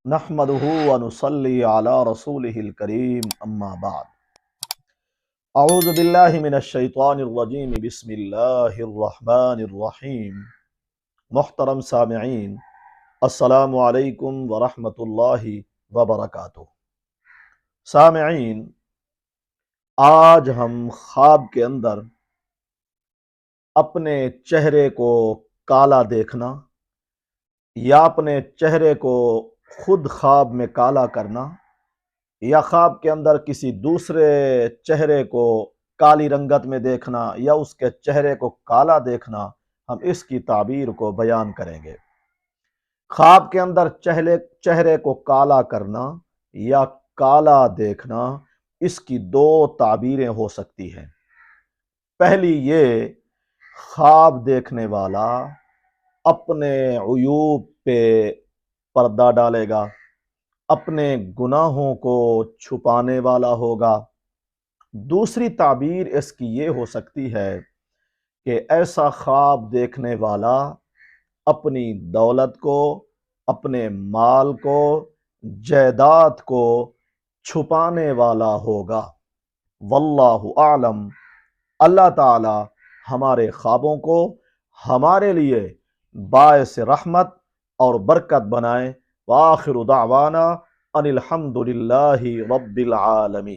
نحمدہ ونصلی علی رسولہ الکریم اما بعد اعوذ باللہ من الشیطان الرجیم بسم اللہ الرحمن الرحیم محترم سامعین السلام علیکم ورحمۃ اللہ وبرکاتہ۔ سامعین، آج ہم خواب کے اندر اپنے چہرے کو کالا دیکھنا یا اپنے چہرے کو خود خواب میں کالا کرنا یا خواب کے اندر کسی دوسرے چہرے کو کالی رنگت میں دیکھنا یا اس کے چہرے کو کالا دیکھنا، ہم اس کی تعبیر کو بیان کریں گے۔ خواب کے اندر چہرے کو کالا کرنا یا کالا دیکھنا، اس کی دو تعبیریں ہو سکتی ہیں۔ پہلی یہ، خواب دیکھنے والا اپنے عیوب پہ پردہ ڈالے گا، اپنے گناہوں کو چھپانے والا ہوگا۔ دوسری تعبیر اس کی یہ ہو سکتی ہے کہ ایسا خواب دیکھنے والا اپنی دولت کو، اپنے مال کو، جائیداد کو چھپانے والا ہوگا۔ واللہ اعلم۔ اللہ تعالی ہمارے خوابوں کو ہمارے لیے باعث رحمت اور برکت بنائے۔ وآخر دعوانا ان الحمد للہ رب العالمین۔